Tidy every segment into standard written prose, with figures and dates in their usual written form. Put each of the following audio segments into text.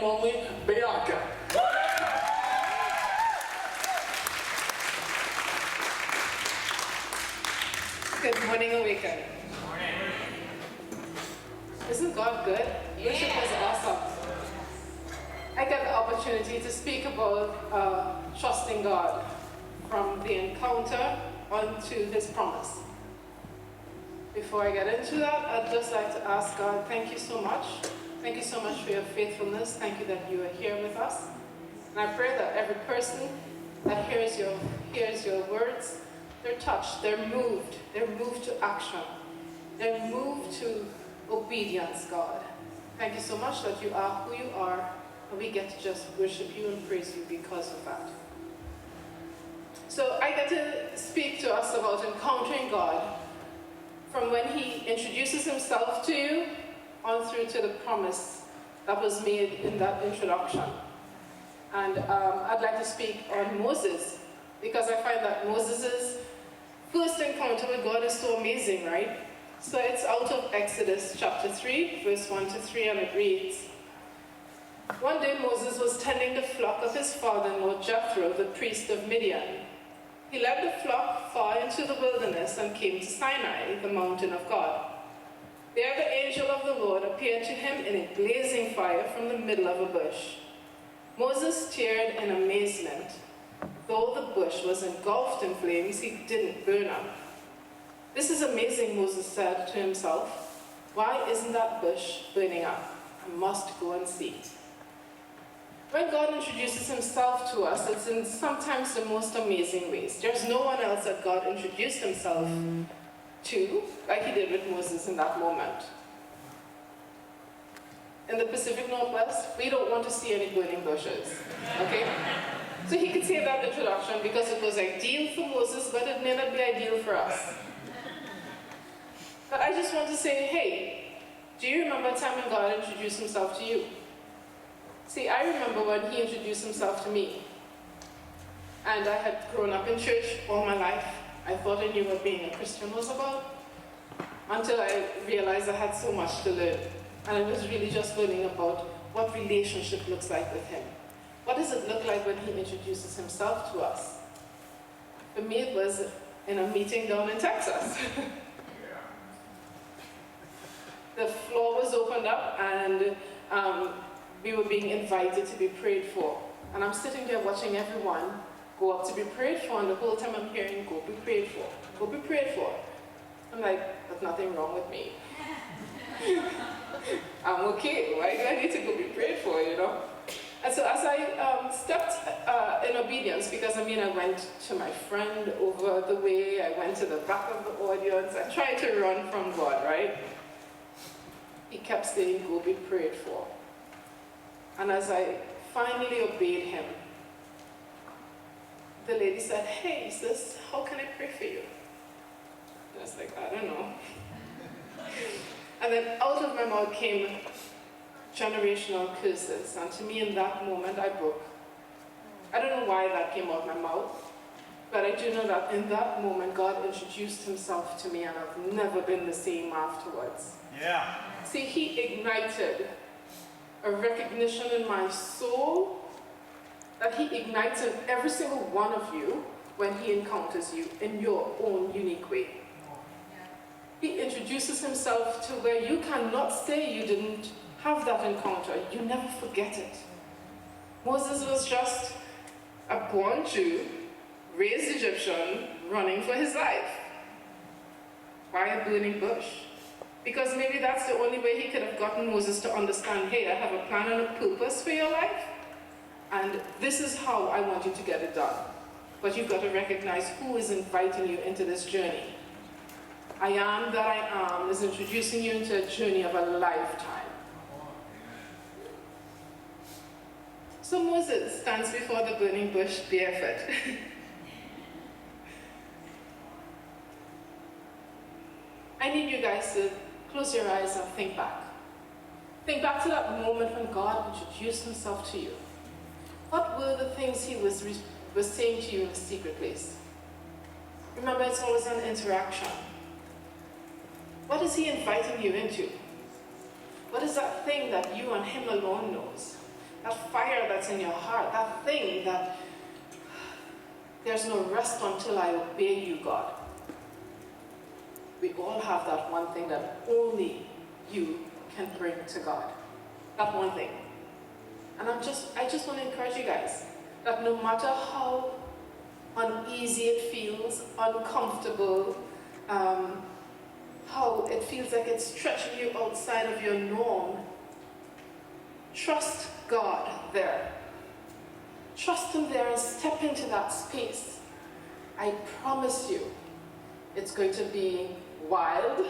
and only Bianca. Good morning, Awaken. Isn't God good? Worship was awesome. I got the opportunity to speak about trusting God from the encounter onto His promise. Before I get into that, I'd just like to ask God, thank you so much. Thank you so much for your faithfulness. Thank you that you are here with us. And I pray that every person that hears your words, they're touched, they're moved to action. They're moved to obedience, God. Thank you so much that you are who you are, and we get to just worship you and praise you because of that. So I get to speak to us about encountering God from when He introduces Himself to you on through to the promise that was made in that introduction. And I'd like to speak on Moses, because I find that Moses' first encounter with God is so amazing, right? So it's out of Exodus chapter 3, verse 1 to 3, and it reads, "One day Moses was tending the flock of his father-in-law Jethro, the priest of Midian. He led the flock far into the wilderness and came to Sinai, the mountain of God. There the angel of the Lord appeared to him in a blazing fire from the middle of a bush. Moses stared in amazement. Though the bush was engulfed in flames, he didn't burn up. 'This is amazing,' Moses said to himself. 'Why isn't that bush burning up? I must go and see.'" When God introduces Himself to us, it's in sometimes the most amazing ways. There's no one else that God introduced Himself to like He did with Moses in that moment. In the Pacific Northwest, we don't want to see any burning bushes, okay? So He could say that introduction because it was ideal for Moses, but it may not be ideal for us. But I just want to say, hey, do you remember a time when God introduced Himself to you? See, I remember when He introduced Himself to me. And I had grown up in church all my life. I thought I knew what being a Christian was about, until I realized I had so much to learn. And I was really just learning about what relationship looks like with Him. What does it look like when He introduces Himself to us? For me, it was in a meeting down in Texas. The floor was opened up, and we were being invited to be prayed for. And I'm sitting there watching everyone go up to be prayed for, and the whole time I'm hearing, "Go be prayed for, go be prayed for." I'm like, there's nothing wrong with me. I'm okay. Why do I need to go be prayed for, you know? And so as I stepped in obedience, because I went to my friend over the way, I went to the back of the audience, I tried to run from God, right? He kept saying, "Go be prayed for." And as I finally obeyed Him, the lady said, "Hey, sis, how can I pray for you?" And I was like, "I don't know." And then out of my mouth came generational curses. And to me, in that moment, I broke. I don't know why that came out of my mouth, but I do know that in that moment, God introduced Himself to me, and I've never been the same afterwards. Yeah. See, He ignited a recognition in my soul that He ignites in every single one of you when He encounters you in your own unique way. He introduces Himself to where you cannot say you didn't have that encounter. You never forget it. Moses was just a born Jew, raised Egyptian, running for his life. Why a burning bush? Because maybe that's the only way He could have gotten Moses to understand, hey, I have a plan and a purpose for your life, and this is how I want you to get it done. But you've got to recognize who is inviting you into this journey. I am that I am is introducing you into a journey of a lifetime. So Moses stands before the burning bush barefoot. I need you guys to close your eyes and think back. Think back to that moment when God introduced Himself to you. What were the things He was saying to you in the secret place? Remember, it's always an interaction. What is He inviting you into? What is that thing that you and Him alone knows? that fire that's in your heart, that thing that there's no rest until I obey you, God. We all have that one thing that only you can bring to God. That one thing. And I just want to encourage you guys that no matter how uneasy it feels, uncomfortable, how it feels like it's stretching you outside of your norm, trust God there. Trust Him there and step into that space. I promise you, it's going to be wild.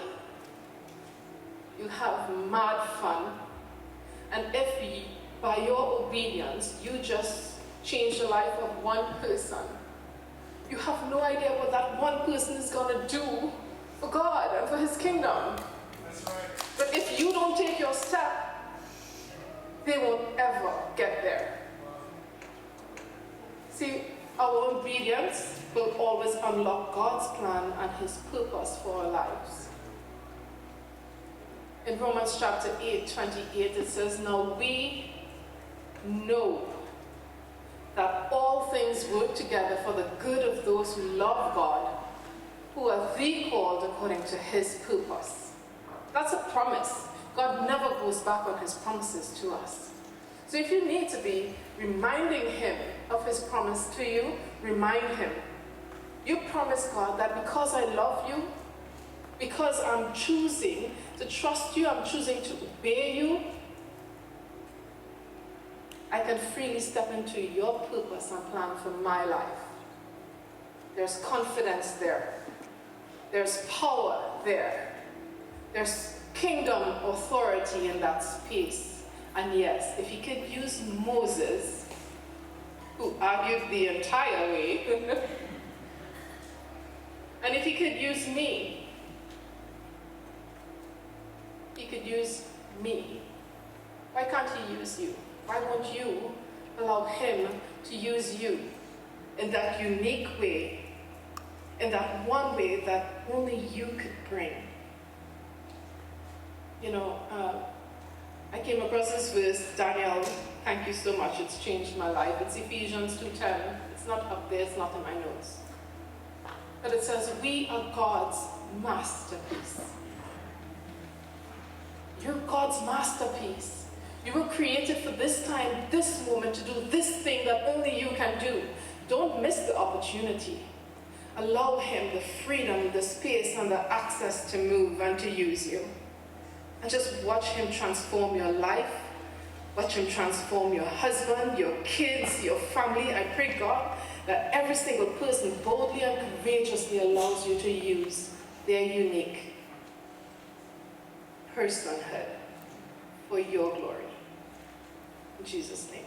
You'll have mad fun. And if by your obedience, you just change the life of one person, you have no idea what that one person is going to do for God and for His kingdom. That's right. But if you don't take your step, they won't ever get there. See, our obedience will always unlock God's plan and His purpose for our lives. In Romans chapter 8:28, it says, "Now we know that all things work together for the good of those who love God, who are the called according to His purpose." That's a promise. God never goes back on His promises to us. So if you need to be reminding Him of His promise to you, remind Him. You promise God that because I love you, because I'm choosing to trust you, I'm choosing to obey you, I can freely step into your purpose and plan for my life. There's confidence there. There's power there. There's kingdom authority in that space. And yes, if He could use Moses, who argued the entire way, and if He could use me, He could use me. Why can't He use you? Why won't you allow Him to use you in that unique way, in that one way that only you could bring? You know, I came across this verse, Daniel, thank you so much, it's changed my life. It's Ephesians 2:10. It's not up there, it's not in my notes. But it says, we are God's masterpiece. You're God's masterpiece. You were created for this time, this moment, to do this thing that only you can do. Don't miss the opportunity. Allow Him the freedom, the space, and the access to move and to use you. And just watch Him transform your life. Watch Him transform your husband, your kids, your family. I pray, God, that every single person boldly and courageously allows you to use their unique personhood for your glory. In Jesus' name.